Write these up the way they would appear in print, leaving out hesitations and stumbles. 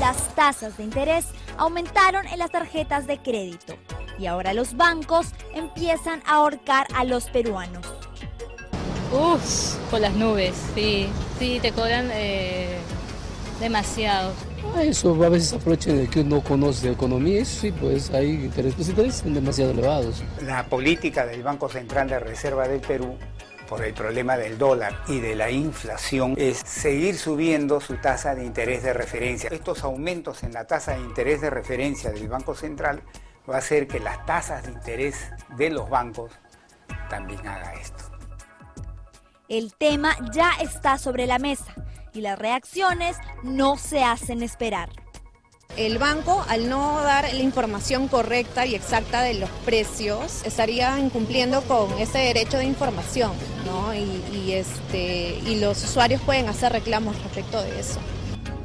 las tasas de interés aumentaron en las tarjetas de crédito y ahora los bancos empiezan a ahorcar a los peruanos. Por las nubes, sí, te cobran demasiado. Eso a veces aprovecha de que uno conoce de economía, eso sí, pues hay intereses, los intereses son demasiado elevados. La política del Banco Central de Reserva del Perú, por el problema del dólar y de la inflación, es seguir subiendo su tasa de interés de referencia. Estos aumentos en la tasa de interés de referencia del Banco Central va a hacer que las tasas de interés de los bancos también hagan esto. El tema ya está sobre la mesa y las reacciones no se hacen esperar. El banco, al no dar la información correcta y exacta de los precios, estaría incumpliendo con ese derecho de información, ¿no? Y los usuarios pueden hacer reclamos respecto de eso.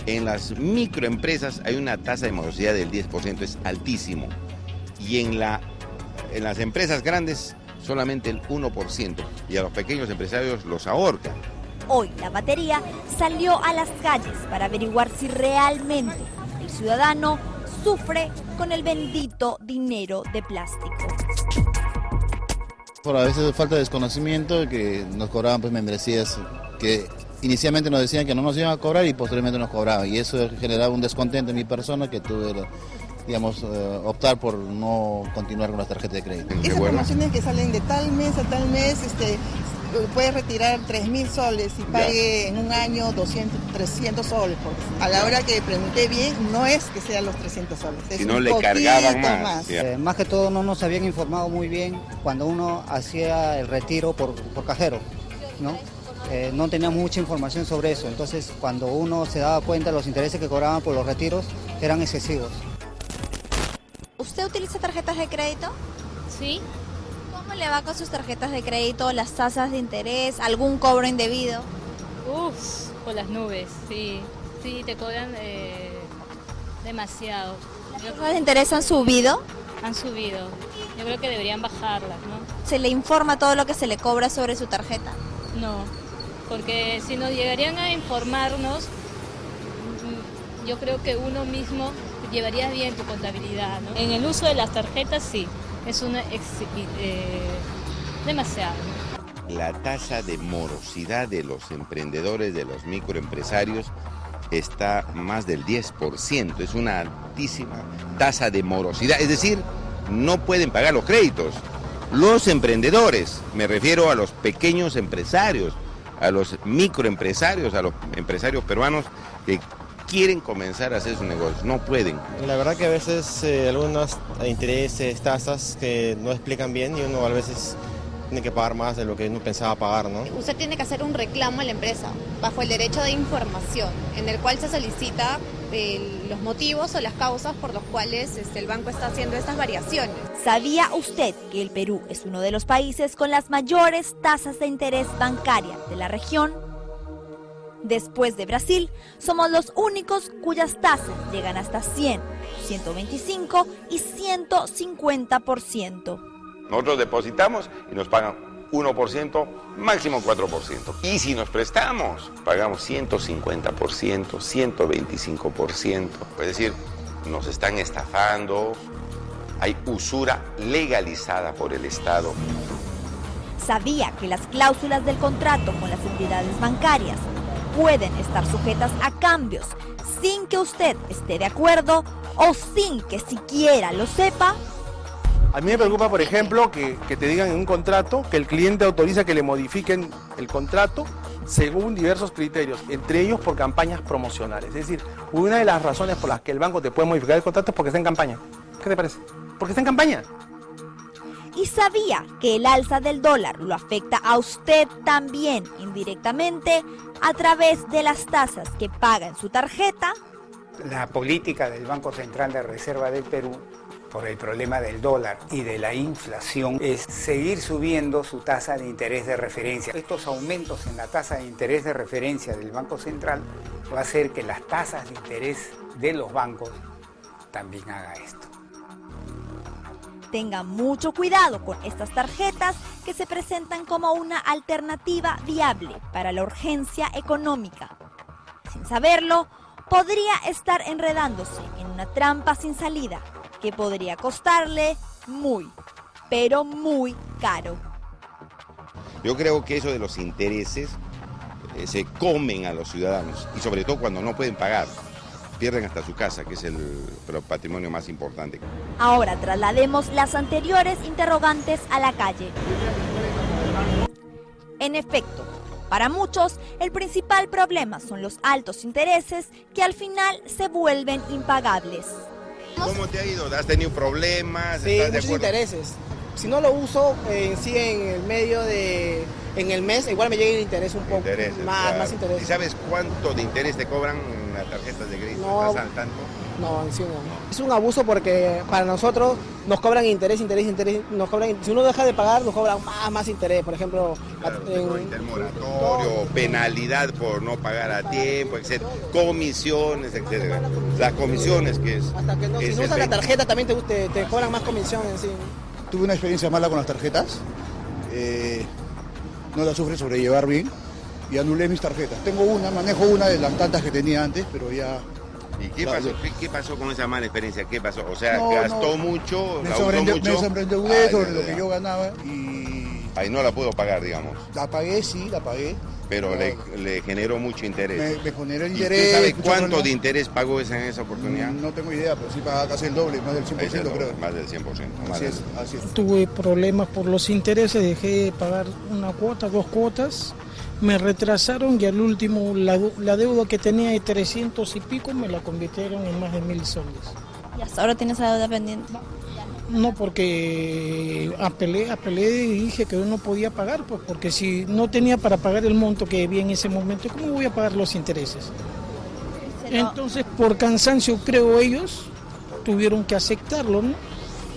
En las microempresas hay una tasa de morosidad del 10%, es altísimo. Y en las empresas grandes solamente el 1%. Y a los pequeños empresarios los ahorcan. Hoy la batería salió a las calles para averiguar si realmente el ciudadano sufre con el bendito dinero de plástico. Por a veces falta de desconocimiento, que nos cobraban pues membresías que inicialmente nos decían que no nos iban a cobrar y posteriormente nos cobraban. Y eso generaba un descontento en mi persona que tuve, digamos, optar por no continuar con las tarjetas de crédito. Esas promociones que salen de tal mes a tal mes, puedes retirar 3.000 soles y pague en un año 200, 300 soles. A la hora que pregunté bien, no es que sean los 300 soles. Si no le cargaban más. Más que todo no nos habían informado muy bien cuando uno hacía el retiro por cajero, ¿no? No teníamos mucha información sobre eso, entonces cuando uno se daba cuenta los intereses que cobraban por los retiros eran excesivos. ¿Usted utiliza tarjetas de crédito? Sí. ¿Cómo le va con sus tarjetas de crédito, las tasas de interés, algún cobro indebido? Por las nubes, sí, te cobran demasiado. ¿Las tasas de interés han subido? Han subido, yo creo que deberían bajarlas, ¿no? ¿Se le informa todo lo que se le cobra sobre su tarjeta? No, porque si nos llegarían a informarnos, yo creo que uno mismo llevaría bien tu contabilidad, ¿no? En el uso de las tarjetas sí, es demasiado. La tasa de morosidad de los emprendedores, de los microempresarios, está más del 10%, es una altísima tasa de morosidad, es decir, no pueden pagar los créditos. Los emprendedores, me refiero a los pequeños empresarios, a los microempresarios, a los empresarios peruanos que quieren comenzar a hacer sus negocios, no pueden. La verdad que a veces algunos intereses, tasas que no explican bien y uno a veces tiene que pagar más de lo que uno pensaba pagar, ¿no? Usted tiene que hacer un reclamo a la empresa bajo el derecho de información, en el cual se solicita los motivos o las causas por los cuales el banco está haciendo estas variaciones. ¿Sabía usted que el Perú es uno de los países con las mayores tasas de interés bancaria de la región? Después de Brasil, somos los únicos cuyas tasas llegan hasta 100, 125 y 150%. Nosotros depositamos y nos pagan 1%, máximo 4%. Y si nos prestamos, pagamos 150%, 125%. Es decir, nos están estafando, hay usura legalizada por el Estado. ¿Sabía que las cláusulas del contrato con las entidades bancarias pueden estar sujetas a cambios sin que usted esté de acuerdo o sin que siquiera lo sepa? A mí me preocupa, por ejemplo, que te digan en un contrato que el cliente autoriza que le modifiquen el contrato según diversos criterios, entre ellos por campañas promocionales. Es decir, una de las razones por las que el banco te puede modificar el contrato es porque está en campaña. ¿Qué te parece? Porque está en campaña. ¿Y sabía que el alza del dólar lo afecta a usted también indirectamente a través de las tasas que paga en su tarjeta? La política del Banco Central de Reserva del Perú, por el problema del dólar y de la inflación, es seguir subiendo su tasa de interés de referencia. Estos aumentos en la tasa de interés de referencia del Banco Central va a hacer que las tasas de interés de los bancos también hagan esto. Tenga mucho cuidado con estas tarjetas que se presentan como una alternativa viable para la urgencia económica. Sin saberlo, podría estar enredándose en una trampa sin salida que podría costarle muy, pero muy caro. Yo creo que eso de los intereses se comen a los ciudadanos y sobre todo cuando no pueden pagar. Pierden hasta su casa, que es el patrimonio más importante. Ahora traslademos las anteriores interrogantes a la calle. En efecto, para muchos, el principal problema son los altos intereses que al final se vuelven impagables. ¿Cómo te ha ido? ¿Has tenido problemas? Sí, ¿Estás de muchos acuerdo? intereses. Si no lo uso en el medio de... En el mes, igual me llega el interés un poco. Más interés. ¿Y sabes cuánto de interés te cobran las tarjetas de crédito? No, ¿Estás al tanto? No, en sí no. Es un abuso porque para nosotros nos cobran interés. Nos cobran, si uno deja de pagar, nos cobran más interés. Por ejemplo, claro, intermoratorio, penalidad por no pagar a tiempo, etc. Comisiones, etc. Las comisiones que es... Hasta que no, si no usas la tarjeta también te cobran más comisión en sí. Tuve una experiencia mala con las tarjetas. No la sufre sobrellevar bien y anulé mis tarjetas. Manejo una de las tantas que tenía antes, pero ya... ¿Y qué pasó con esa mala experiencia? ¿Qué pasó? O sea, gastó mucho, me la usó mucho. Me sobreendeudé sobre lo que yo ganaba y... Ahí no la puedo pagar, digamos. La pagué, sí, la pagué. Pero le generó mucho interés. Me generó ¿Y interés. usted sabe cuánto de interés pagó en esa oportunidad? No tengo idea, pero sí pagaba casi el doble, más del 100%, creo. Más del 100%. Así es. Tuve problemas por los intereses, dejé de pagar una cuota, 2 cuotas, me retrasaron y al último la deuda que tenía de 300 y pico me la convirtieron en más de 1.000 soles. ¿Y hasta ahora tienes la deuda pendiente? No, porque apelé y dije que yo no podía pagar, pues porque si no tenía para pagar el monto que debía en ese momento, ¿cómo voy a pagar los intereses? Entonces, por cansancio, creo ellos, tuvieron que aceptarlo, ¿no?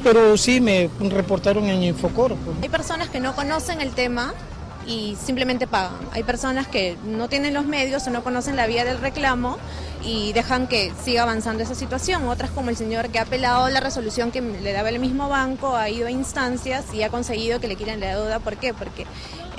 Pero sí me reportaron en Infocor. Pues. Hay personas que no conocen el tema y simplemente pagan. Hay personas que no tienen los medios o no conocen la vía del reclamo y dejan que siga avanzando esa situación. Otras, como el señor que ha apelado la resolución que le daba el mismo banco, ha ido a instancias y ha conseguido que le quiten la deuda. ¿Por qué? Porque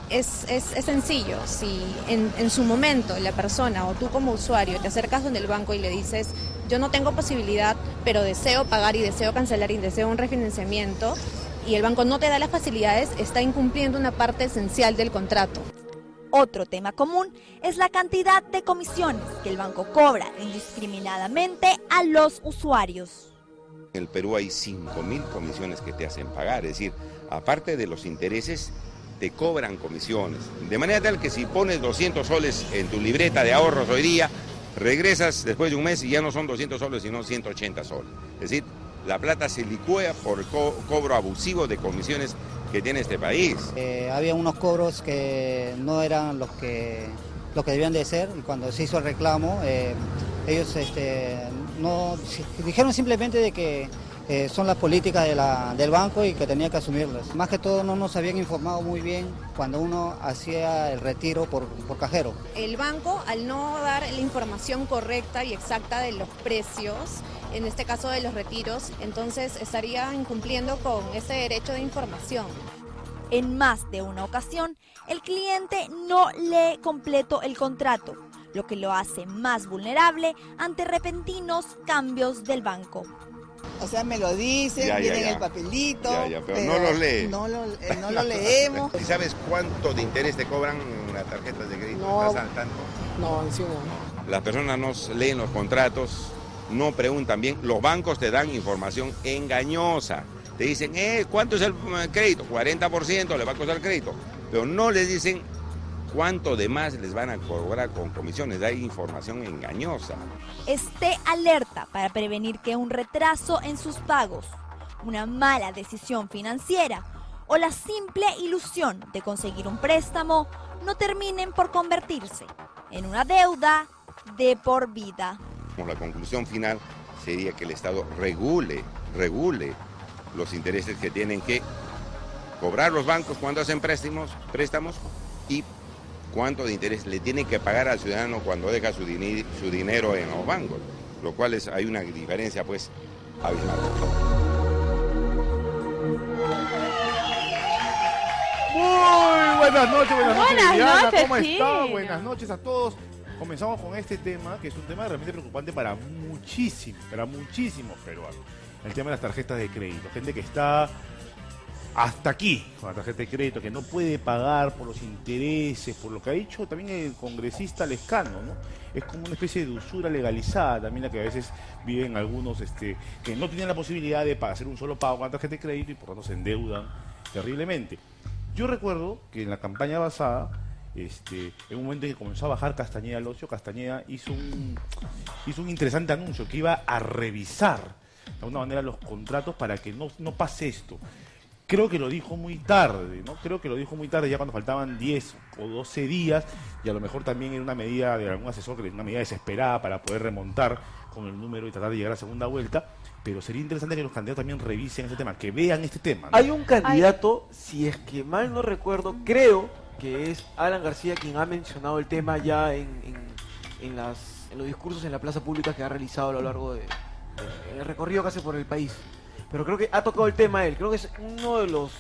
es sencillo. Si en su momento la persona o tú como usuario te acercas donde el banco y le dices: yo no tengo posibilidad, pero deseo pagar y deseo cancelar y deseo un refinanciamiento, y el banco no te da las facilidades, está incumpliendo una parte esencial del contrato. Otro tema común es la cantidad de comisiones que el banco cobra indiscriminadamente a los usuarios. En el Perú hay 5.000 comisiones que te hacen pagar, es decir, aparte de los intereses, te cobran comisiones. De manera tal que si pones 200 soles en tu libreta de ahorros hoy día, regresas después de un mes y ya no son 200 soles, sino 180 soles. Es decir, la plata se licúa por cobro abusivo de comisiones que tiene este país. Había unos cobros que no eran los que debían de ser, y cuando se hizo el reclamo, ellos dijeron simplemente de que son las políticas del banco y que tenía que asumirlas. Más que todo no nos habían informado muy bien cuando uno hacía el retiro por cajero. El banco, al no dar la información correcta y exacta de los precios, en este caso de los retiros, entonces estaría incumpliendo con ese derecho de información. En más de una ocasión, el cliente no lee completo el contrato, lo que lo hace más vulnerable ante repentinos cambios del banco. O sea, me lo dicen, viene en el papelito, pero no lo lee. No lo leemos. ¿Y sabes cuánto de interés te cobran las tarjetas de crédito? No, ¿Estás al tanto? No, en sí no. Las personas no leen los contratos, no preguntan bien. Los bancos te dan información engañosa. Te dicen, ¿cuánto es el crédito? 40% le va a costar el crédito. Pero no les dicen cuánto de más les van a cobrar con comisiones. Hay información engañosa. Esté alerta para prevenir que un retraso en sus pagos, una mala decisión financiera o la simple ilusión de conseguir un préstamo no terminen por convertirse en una deuda de por vida. La conclusión final sería que el Estado regule los intereses que tienen que cobrar los bancos cuando hacen préstamos y cuánto de interés le tiene que pagar al ciudadano cuando deja su dinero en los bancos, lo cual hay una diferencia pues abismal. Muy buenas noches, Buenas Liliana, noches, ¿cómo sí. está? Buenas noches a todos. comenzamos con este tema, que es un tema realmente preocupante para muchísimos peruanos. El tema de las tarjetas de crédito. Gente que está hasta aquí con la tarjeta de crédito, que no puede pagar por los intereses, por lo que ha dicho también el congresista Lescano, ¿no? Es como una especie de usura legalizada también la que a veces viven algunos que no tienen la posibilidad de hacer un solo pago con la tarjeta de crédito y por tanto se endeudan terriblemente. Yo recuerdo que en la campaña pasada, en un momento en que comenzó a bajar Castañeda al ocio, Castañeda hizo un interesante anuncio que iba a revisar de alguna manera los contratos para que no pase esto. Creo que lo dijo muy tarde, ¿no? Creo que lo dijo muy tarde ya cuando faltaban 10 o 12 días y a lo mejor también era una medida de algún asesor, que era una medida desesperada para poder remontar con el número y tratar de llegar a segunda vuelta, pero sería interesante que los candidatos también revisen ese tema, que vean este tema, ¿no? Hay un candidato, si es que mal no recuerdo, creo que es Alan García quien ha mencionado el tema ya en los discursos en la plaza pública que ha realizado a lo largo del recorrido que hace por el país. Pero creo que ha tocado el tema él. Creo que es uno de los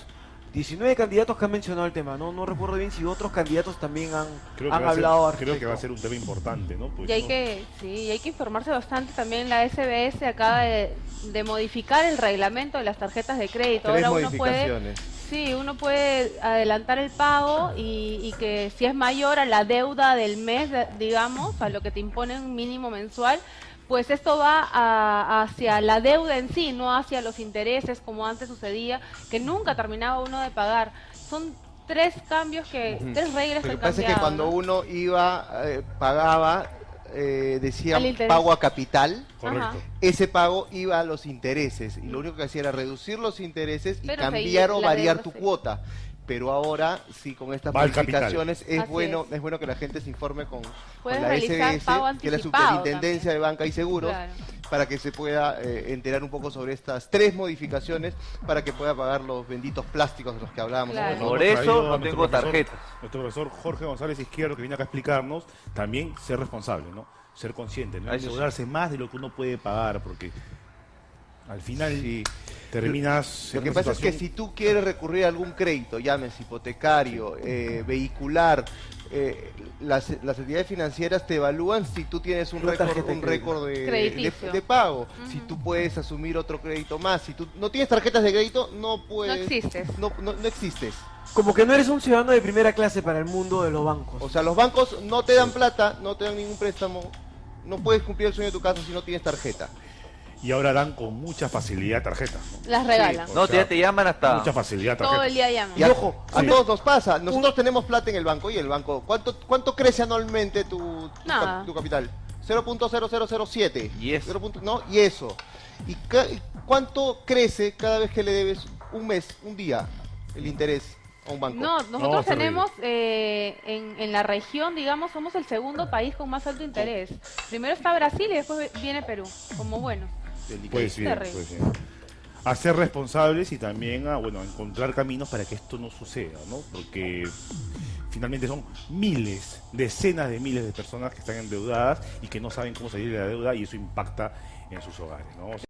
19 candidatos que han mencionado el tema. No recuerdo bien si otros candidatos también han hablado al respecto. Creo que va a ser un tema importante, ¿no? Pues, y hay que informarse bastante también. La SBS acaba de modificar el reglamento de las tarjetas de crédito. Ahora uno puede adelantar el pago y que si es mayor a la deuda del mes, digamos, a lo que te imponen mínimo mensual, pues esto va hacia la deuda en sí, no hacia los intereses como antes sucedía, que nunca terminaba uno de pagar. Son tres cambios, tres reglas que han cambiado. Lo que pasa es que cuando uno pagaba, decía pago a capital, ese pago iba a los intereses, y lo único que hacía era reducir los intereses y cambiar o variar tu cuota. Pero ahora, sí, con estas modificaciones es bueno que la gente se informe con la SBS, que es la Superintendencia de Banca y Seguros, para que se pueda enterar un poco sobre estas tres modificaciones, para que pueda pagar los benditos plásticos de los que hablábamos. Por eso no tengo tarjetas. Nuestro profesor Jorge González Izquierdo, que viene acá a explicarnos, también ser responsable, ¿no? Ser consciente, no endeudarse más de lo que uno puede pagar, porque al final terminas... Lo que pasa es que si tú quieres recurrir a algún crédito, llames hipotecario, vehicular, las entidades financieras te evalúan si tú tienes un récord de pago, si tú puedes asumir otro crédito más. Si tú no tienes tarjetas de crédito, no puedes... No existes. Como que no eres un ciudadano de primera clase para el mundo de los bancos. O sea, los bancos no te dan plata, no te dan ningún préstamo, no puedes cumplir el sueño de tu casa si no tienes tarjeta. Y ahora dan con mucha facilidad tarjetas, ¿no? Las regalan. No, ya te llaman hasta... Mucha facilidad tarjetas. Todo el día llaman. Y ojo, a todos nos pasa. Nosotros tenemos plata en el banco, y el banco, ¿cuánto crece anualmente tu capital? 0.0007. Y eso. Y eso. ¿Y cuánto crece cada vez que le debes un día, el interés a un banco? No, nosotros tenemos en la región, digamos, somos el segundo país con más alto interés. Primero está Brasil y después viene Perú, como bueno. Pues bien. A ser responsables y también a encontrar caminos para que esto no suceda, ¿no? Porque finalmente son decenas de miles de personas que están endeudadas y que no saben cómo salir de la deuda, y eso impacta en sus hogares, ¿no?